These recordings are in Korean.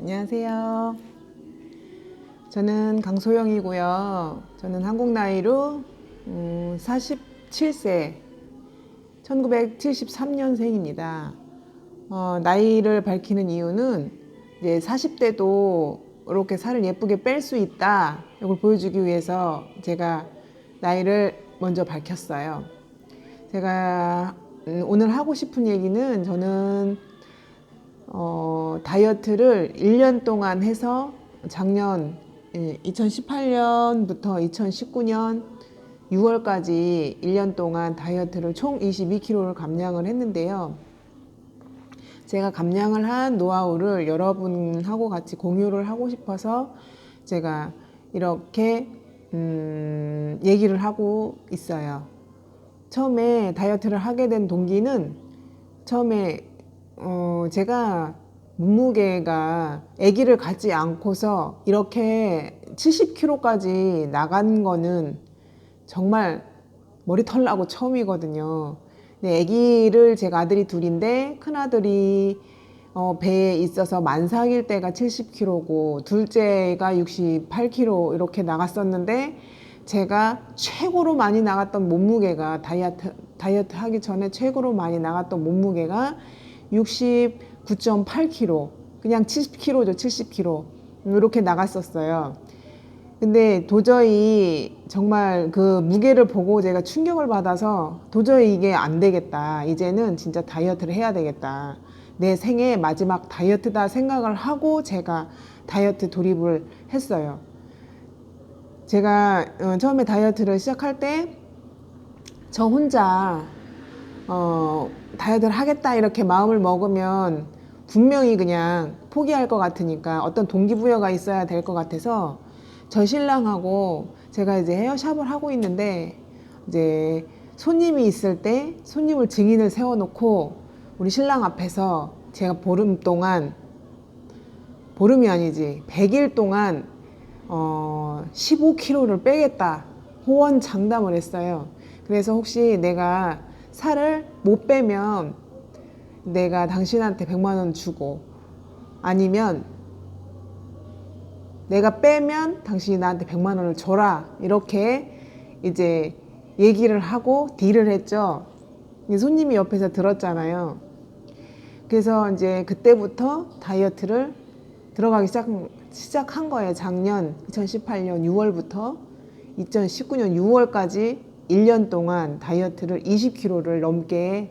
안녕하세요. 저는 강소영이고요. 저는 한국 나이로 47세, 1973년생입니다. 나이를 밝히는 이유는 이제 40대도 이렇게 살을 예쁘게 뺄 수 있다, 이걸 보여주기 위해서 제가 나이를 먼저 밝혔어요. 제가 오늘 하고 싶은 얘기는, 저는 다이어트를 1년 동안 해서 작년 2018년부터 2019년 6월까지 1년 동안 다이어트를 총 22kg를 감량을 했는데요. 제가 감량을 한 노하우를 여러분하고 같이 공유를 하고 싶어서 제가 이렇게 얘기를 하고 있어요. 처음에 다이어트를 하게 된 동기는, 처음에 제가 몸무게가 아기를 갖지 않고서 이렇게 70kg까지 나간 거는 정말 머리털 나고 처음이거든요. 근데 아기를, 제가 아들이 둘인데 큰아들이 배에 있어서 만삭일 때가 70kg고 둘째가 68kg 이렇게 나갔었는데, 제가 최고로 많이 나갔던 몸무게가, 다이어트 하기 전에 최고로 많이 나갔던 몸무게가 69.8kg, 그냥 70kg죠. 70kg 이렇게 나갔었어요. 근데 도저히 정말 그 무게를 보고 제가 충격을 받아서, 도저히 이게 안 되겠다, 이제는 진짜 다이어트를 해야 되겠다, 내 생애 마지막 다이어트다 생각을 하고 제가 다이어트 돌입을 했어요. 제가 처음에 다이어트를 시작할 때 저 혼자 다이어트를 하겠다 이렇게 마음을 먹으면 분명히 그냥 포기할 것 같으니까 어떤 동기부여가 있어야 될 것 같아서, 저 신랑하고 제가 이제 헤어샵을 하고 있는데, 이제 손님이 있을 때 손님을 증인을 세워놓고 우리 신랑 앞에서 제가 보름 동안, 보름이 아니지 100일 동안 15kg를 빼겠다 호언장담을 했어요. 그래서 혹시 내가 살을 못 빼면 내가 당신한테 100만 원 주고, 아니면 내가 빼면 당신이 나한테 100만 원을 줘라, 이렇게 이제 얘기를 하고 딜을 했죠. 손님이 옆에서 들었잖아요. 그래서 이제 그때부터 다이어트를 들어가기 시작한 거예요. 작년 2018년 6월부터 2019년 6월까지 1년 동안 다이어트를 20kg를 넘게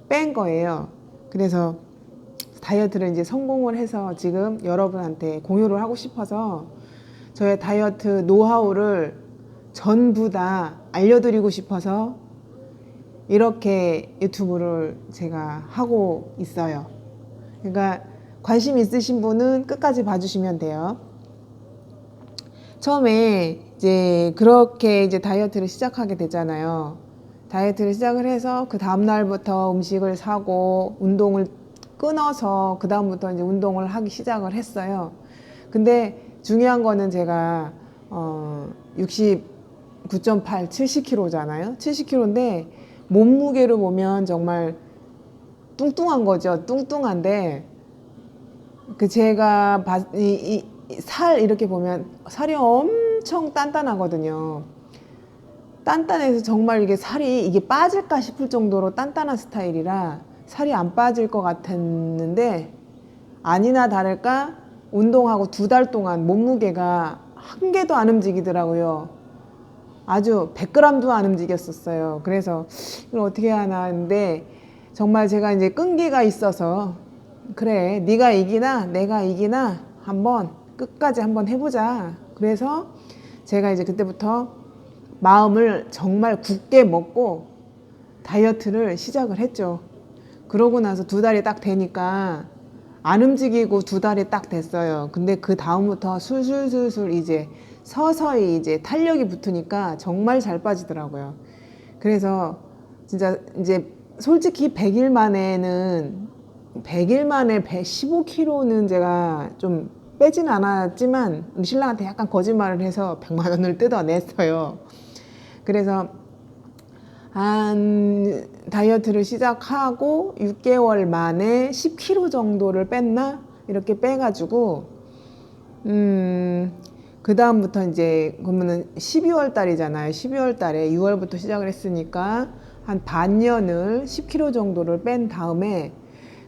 뺀 거예요. 그래서 다이어트를 이제 성공을 해서 지금 여러분한테 공유를 하고 싶어서, 저의 다이어트 노하우를 전부 다 알려드리고 싶어서 이렇게 유튜브를 제가 하고 있어요. 그러니까 관심 있으신 분은 끝까지 봐주시면 돼요. 처음에 이제 그렇게 이제 다이어트를 시작하게 되잖아요. 다이어트를 시작을 해서 그 다음 날부터 음식을 사고 운동을 끊어서 그 다음부터 이제 운동을 하기 시작을 했어요. 근데 중요한 거는, 제가 69.8, 70kg잖아요. 70kg인데 몸무게로 보면 정말 뚱뚱한 거죠. 뚱뚱한데, 그 제가 살 이렇게 보면 살이 엄청 단단하거든요. 단단해서 정말 이게 살이 이게 빠질까 싶을 정도로 단단한 스타일이라 살이 안 빠질 것 같았는데, 아니나 다를까 운동하고 2달 동안 몸무게가 한 개도 안 움직이더라고요. 아주 100g도 안 움직였었어요. 그래서 이걸 어떻게 하나 했는데, 정말 제가 이제 끈기가 있어서, 그래 네가 이기나 내가 이기나 한번 끝까지 한번 해보자. 그래서 제가 이제 그때부터 마음을 정말 굳게 먹고 다이어트를 시작을 했죠. 그러고 나서 2달이 딱 되니까, 안 움직이고 2달이 딱 됐어요. 근데 그 다음부터 술술술술 이제 서서히 이제 탄력이 붙으니까 정말 잘 빠지더라고요. 그래서 진짜 이제 솔직히 100일 만에 15kg는 제가 좀 빼진 않았지만, 우리 신랑한테 약간 거짓말을 해서 100만 원을 뜯어냈어요. 그래서 다이어트를 시작하고 6개월 만에 10kg 정도를 뺐나? 이렇게 빼가지고 그 다음부터 이제 그러면은 12월 달이잖아요. 12월 달에 6월부터 시작을 했으니까 한 반년을 10kg 정도를 뺀 다음에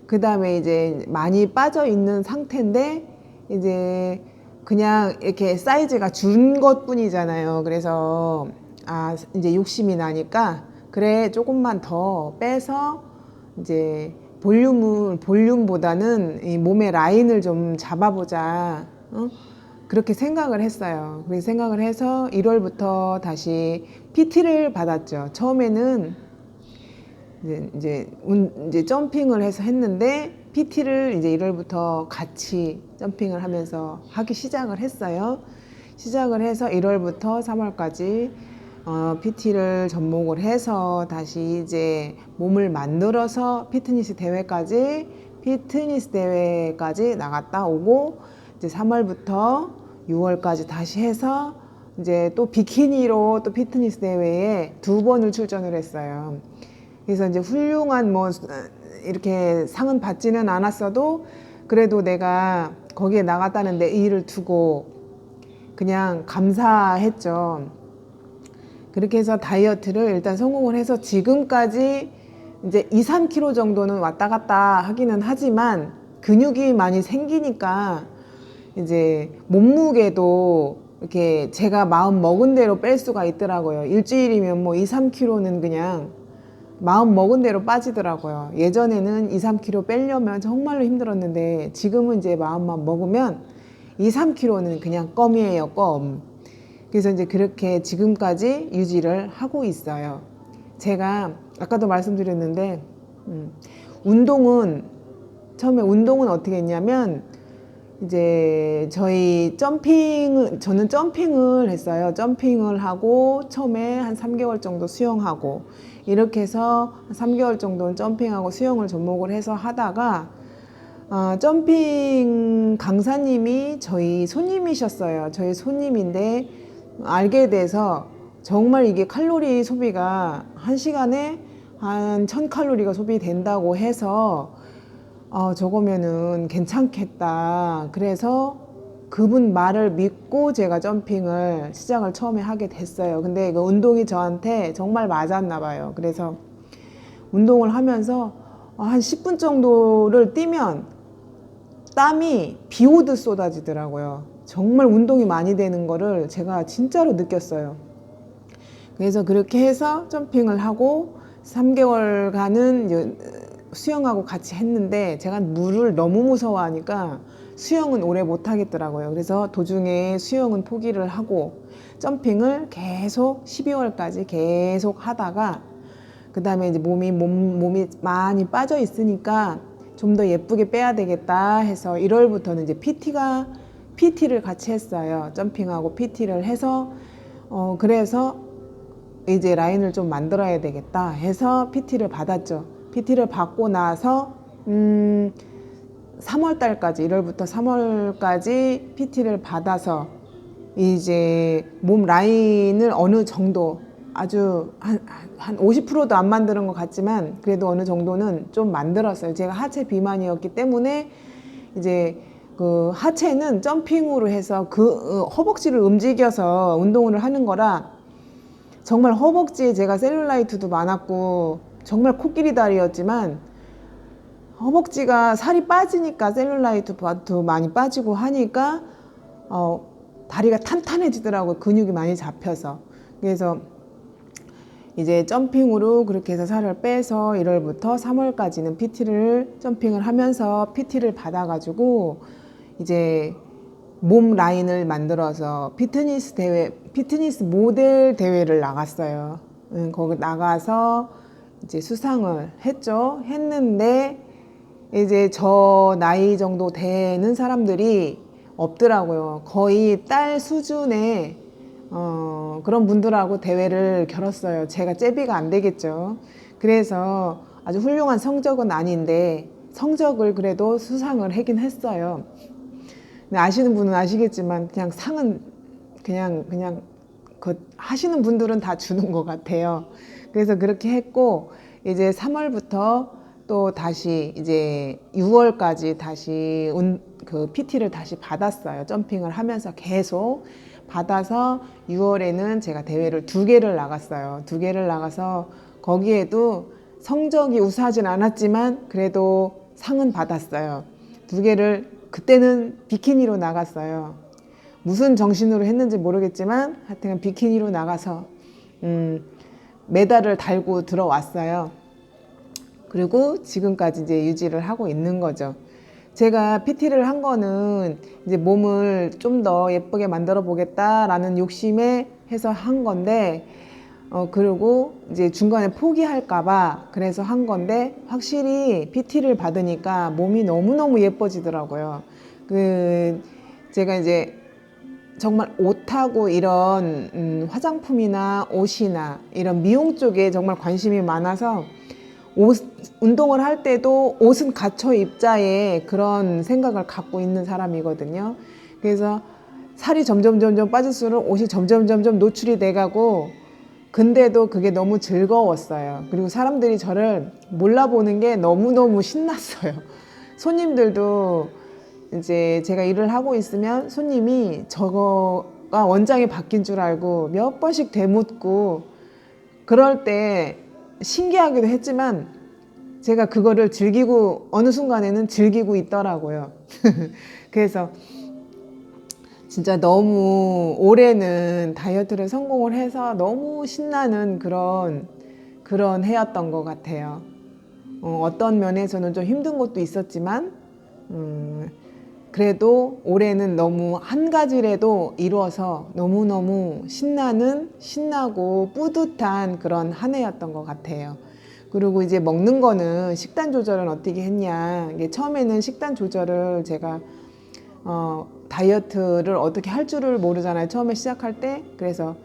그 다음에 이제 많이 빠져 있는 상태인데 이제 그냥 이렇게 사이즈가 준 것뿐이잖아요. 그래서 이제 욕심이 나니까 그래 조금만 더 빼서 이제 볼륨보다는 이 몸의 라인을 좀 잡아보자. 그렇게 생각을 했어요. 그래서 생각을 해서 1월부터 다시 PT를 받았죠. 처음에는 이제 점핑을 해서 했는데 PT를 이제 1월부터 같이 점핑을 하면서 하기 시작을 했어요. 시작을 해서 1월부터 3월까지 PT를 접목을 해서 다시 이제 몸을 만들어서 피트니스 대회까지 나갔다 오고 이제 3월부터 6월까지 다시 해서 이제 또 비키니로 또 피트니스 대회에 2번을 출전을 했어요. 그래서 이제 훌륭한 뭐 이렇게 상은 받지는 않았어도 그래도 내가 거기에 나갔다는 데 의의를 두고 그냥 감사했죠. 그렇게 해서 다이어트를 일단 성공을 해서 지금까지 이제 2-3kg 정도는 왔다 갔다 하기는 하지만 근육이 많이 생기니까 이제 몸무게도 이렇게 제가 마음 먹은 대로 뺄 수가 있더라고요. 일주일이면 뭐 2-3kg는 그냥 마음 먹은 대로 빠지더라고요. 예전에는 2-3kg 빼려면 정말로 힘들었는데 지금은 이제 마음만 먹으면 2-3kg는 그냥 껌이에요, 껌. 그래서 이제 그렇게 지금까지 유지를 하고 있어요. 제가 아까도 말씀드렸는데 처음에 운동은 어떻게 했냐면 이제 저는 점핑을 했어요. 점핑을 하고 처음에 한 3개월 정도 수영하고 이렇게 해서 3개월 정도는 점핑하고 수영을 접목을 해서 하다가 점핑 강사님이 저희 손님이셨어요. 저희 손님인데 알게 돼서 정말 이게 칼로리 소비가 1시간에 한 1000칼로리가 소비된다고 해서 저거면은 괜찮겠다. 그래서 그분 말을 믿고 제가 점핑을 시작을 처음에 하게 됐어요. 근데 그 운동이 저한테 정말 맞았나 봐요. 그래서 운동을 하면서 한 10분 정도를 뛰면 땀이 비 오듯 쏟아지더라고요. 정말 운동이 많이 되는 거를 제가 진짜로 느꼈어요. 그래서 그렇게 해서 점핑을 하고 3개월간은 수영하고 같이 했는데 제가 물을 너무 무서워하니까 수영은 오래 못 하겠더라고요. 그래서 도중에 수영은 포기를 하고 점핑을 계속 12월까지 계속 하다가 그 다음에 이제 몸이 많이 빠져 있으니까 좀 더 예쁘게 빼야 되겠다 해서 1월부터는 이제 PT를 같이 했어요. 점핑하고 PT를 해서 그래서 이제 라인을 좀 만들어야 되겠다 해서 PT를 받았죠. PT를 받고 나서 3월 달까지 1월부터 3월까지 PT를 받아서 이제 몸 라인을 어느 정도 아주 한 50%도 안 만드는 것 같지만 그래도 어느 정도는 좀 만들었어요. 제가 하체 비만이었기 때문에 이제 그 하체는 점핑으로 해서 그 허벅지를 움직여서 운동을 하는 거라 정말 허벅지에 제가 셀룰라이트도 많았고 정말 코끼리 다리였지만 허벅지가 살이 빠지니까 셀룰라이트도 많이 빠지고 하니까 다리가 탄탄해지더라고요. 근육이 많이 잡혀서. 그래서 이제 점핑으로 그렇게 해서 살을 빼서 1월부터 3월까지는 PT를 점핑을 하면서 PT를 받아가지고 이제 몸 라인을 만들어서 피트니스 모델 대회를 나갔어요. 거기 나가서 이제 수상을 했는데 이제 저 나이 정도 되는 사람들이 없더라고요. 거의 딸 수준의 그런 분들하고 대회를 겨뤘어요. 제가 제비가 안 되겠죠. 그래서 아주 훌륭한 성적은 아닌데 성적을 그래도 수상을 하긴 했어요. 아시는 분은 아시겠지만 그냥 상은 그냥 그 하시는 분들은 다 주는 것 같아요. 그래서 그렇게 했고 이제 3월부터 또 다시 이제 6월까지 다시 그 PT를 다시 받았어요. 점핑을 하면서 계속 받아서 6월에는 제가 대회를 2개를 나갔어요. 2개를 나가서 거기에도 성적이 우수하진 않았지만 그래도 상은 받았어요. 2개를 그때는 비키니로 나갔어요. 무슨 정신으로 했는지 모르겠지만 하여튼 비키니로 나가서 메달을 달고 들어왔어요. 그리고 지금까지 이제 유지를 하고 있는 거죠. 제가 PT를 한 거는 이제 몸을 좀 더 예쁘게 만들어 보겠다라는 욕심에 해서 한 건데, 그리고 이제 중간에 포기할까봐 그래서 한 건데, 확실히 PT를 받으니까 몸이 너무너무 예뻐지더라고요. 제가 이제 정말 옷하고 이런 화장품이나 옷이나 이런 미용 쪽에 정말 관심이 많아서 운동을 할 때도 옷은 갖춰 입자에 그런 생각을 갖고 있는 사람이거든요. 그래서 살이 점점 빠질수록 옷이 점점 노출이 돼가고, 근데도 그게 너무 즐거웠어요. 그리고 사람들이 저를 몰라보는 게 너무너무 신났어요. 손님들도 이제 제가 일을 하고 있으면 손님이 저거가 원장이 바뀐 줄 알고 몇 번씩 되묻고, 그럴 때 신기하기도 했지만 제가 그거를 즐기고 어느 순간에는 즐기고 있더라고요. 그래서 진짜 너무 올해는 다이어트를 성공을 해서 너무 신나는 그런 해였던 것 같아요. 어떤 면에서는 좀 힘든 것도 있었지만 그래도 올해는 너무 한 가지라도 이루어서 너무너무 신나고 뿌듯한 그런 한 해였던 것 같아요. 그리고 이제 먹는 거는 식단 조절은 어떻게 했냐. 이게 처음에는 식단 조절을 제가 다이어트를 어떻게 할 줄을 모르잖아요. 처음에 시작할 때. 그래서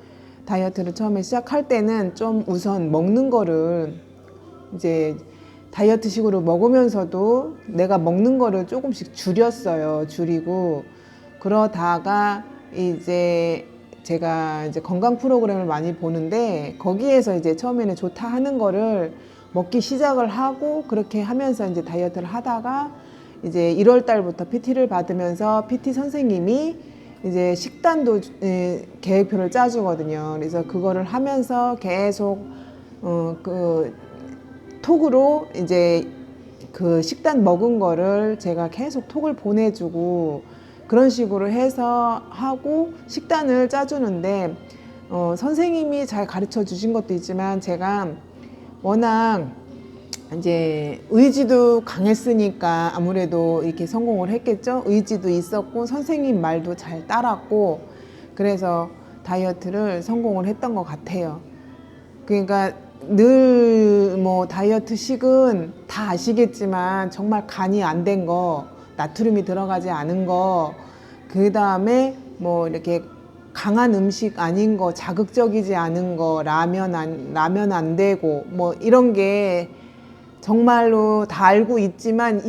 다이어트를 처음에 시작할 때는 좀 우선 먹는 거를 이제 다이어트식으로 먹으면서도 내가 먹는 거를 조금씩 줄였어요. 줄이고 그러다가 이제 제가 이제 건강 프로그램을 많이 보는데 거기에서 이제 처음에는 좋다 하는 거를 먹기 시작을 하고 그렇게 하면서 이제 다이어트를 하다가 이제 1월 달부터 PT를 받으면서 PT 선생님이 이제 식단도 계획표를 짜주거든요. 그래서 그거를 하면서 계속 톡으로 이제 그 식단 먹은 거를 제가 계속 톡을 보내주고 그런 식으로 해서 하고 식단을 짜주는데 선생님이 잘 가르쳐 주신 것도 있지만 제가 워낙 이제 의지도 강했으니까 아무래도 이렇게 성공을 했겠죠. 의지도 있었고 선생님 말도 잘 따랐고 그래서 다이어트를 성공을 했던 것 같아요. 그러니까 늘 뭐 다이어트식은 다 아시겠지만 정말 간이 안 된 거, 나트륨이 들어가지 않은 거, 그 다음에 뭐 이렇게 강한 음식 아닌 거, 자극적이지 않은 거, 라면 안 되고 뭐 이런 게 정말로 다 알고 있지만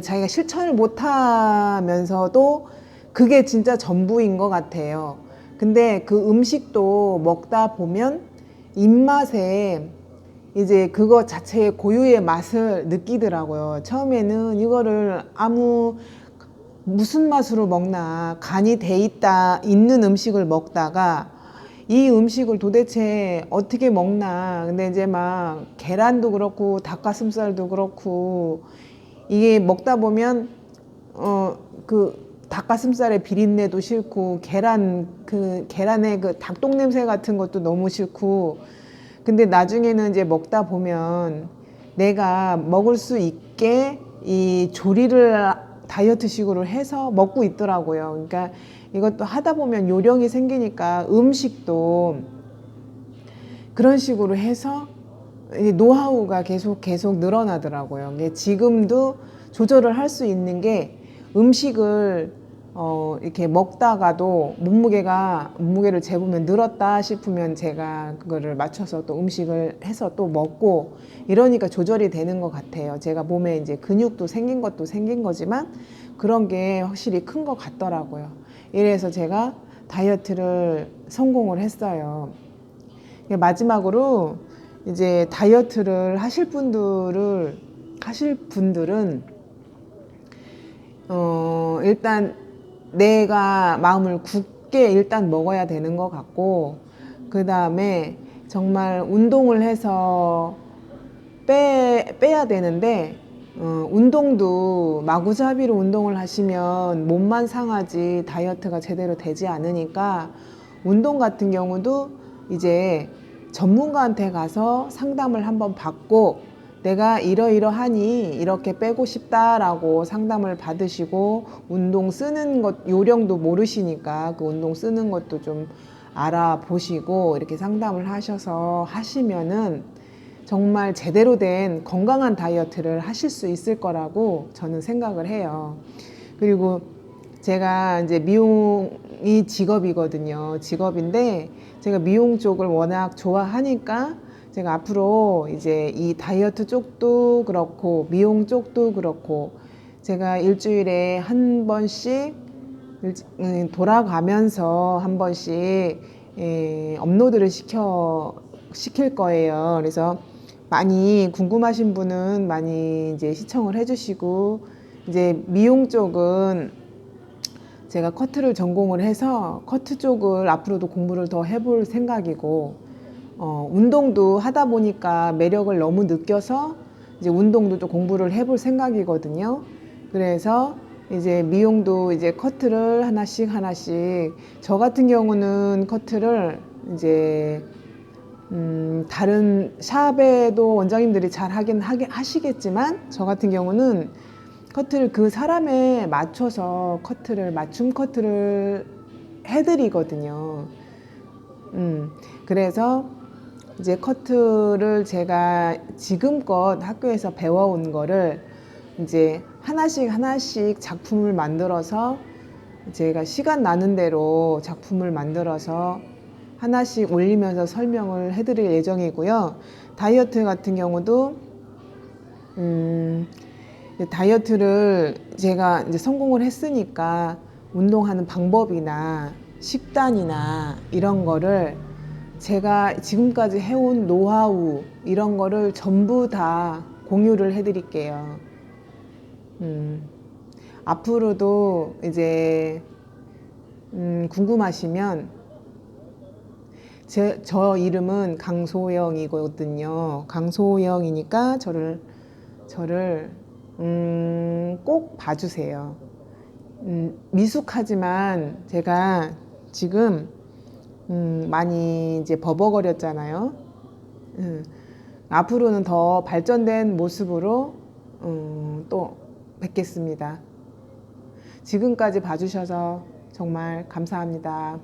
자기가 실천을 못 하면서도 그게 진짜 전부인 것 같아요. 근데 그 음식도 먹다 보면 입맛에 이제 그거 자체의 고유의 맛을 느끼더라고요. 처음에는 이거를 무슨 맛으로 먹나, 간이 돼 있는 음식을 먹다가 이 음식을 도대체 어떻게 먹나. 근데 이제 막 계란도 그렇고 닭가슴살도 그렇고 이게 먹다 보면 그 닭가슴살의 비린내도 싫고 계란의 그 닭똥 냄새 같은 것도 너무 싫고 근데 나중에는 이제 먹다 보면 내가 먹을 수 있게 이 조리를 다이어트식으로 해서 먹고 있더라고요. 그러니까 이것도 하다 보면 요령이 생기니까 음식도 그런 식으로 해서 노하우가 계속 늘어나더라고요. 지금도 조절을 할 수 있는 게 음식을 이렇게 먹다가도 몸무게를 재보면 늘었다 싶으면 제가 그거를 맞춰서 또 음식을 해서 또 먹고 이러니까 조절이 되는 것 같아요. 제가 몸에 이제 근육도 생긴 것도 생긴 거지만 그런 게 확실히 큰 것 같더라고요. 이래서 제가 다이어트를 성공을 했어요. 마지막으로 이제 다이어트를 하실 분들은 일단 내가 마음을 굳게 일단 먹어야 되는 것 같고, 그 다음에 정말 운동을 해서 빼야 되는데, 운동도 마구잡이로 운동을 하시면 몸만 상하지 다이어트가 제대로 되지 않으니까, 운동 같은 경우도 이제 전문가한테 가서 상담을 한번 받고, 내가 이러이러하니 이렇게 빼고 싶다라고 상담을 받으시고, 운동 쓰는 것 요령도 모르시니까 그 운동 쓰는 것도 좀 알아보시고 이렇게 상담을 하셔서 하시면은 정말 제대로 된 건강한 다이어트를 하실 수 있을 거라고 저는 생각을 해요. 그리고 제가 이제 미용이 직업이거든요. 직업인데 제가 미용 쪽을 워낙 좋아하니까 제가 앞으로 이제 이 다이어트 쪽도 그렇고 미용 쪽도 그렇고 제가 일주일에 한 번씩 돌아가면서 한 번씩 업로드를 시킬 거예요. 그래서 많이 궁금하신 분은 많이 이제 시청을 해주시고, 이제 미용 쪽은 제가 커트를 전공을 해서 커트 쪽을 앞으로도 공부를 더 해볼 생각이고, 운동도 하다 보니까 매력을 너무 느껴서 이제 운동도 좀 공부를 해볼 생각이거든요. 그래서 이제 미용도 이제 커트를 하나씩 저 같은 경우는 커트를 이제 다른 샵에도 원장님들이 잘 하시겠지만 저 같은 경우는 커트를 그 사람에 맞춰서 맞춤 커트를 해드리거든요. 그래서 이제 커트를 제가 지금껏 학교에서 배워온 거를 이제 하나씩 작품을 만들어서 제가 시간 나는 대로 작품을 만들어서 하나씩 올리면서 설명을 해드릴 예정이고요. 다이어트 같은 경우도 다이어트를 제가 이제 성공을 했으니까 운동하는 방법이나 식단이나 이런 거를 제가 지금까지 해온 노하우 이런 거를 전부 다 공유를 해드릴게요. 앞으로도 이제 궁금하시면 저 이름은 강소영이거든요. 강소영이니까 저를 꼭 봐주세요. 미숙하지만 제가 지금 많이 이제 버벅거렸잖아요. 앞으로는 더 발전된 모습으로 또 뵙겠습니다. 지금까지 봐주셔서 정말 감사합니다.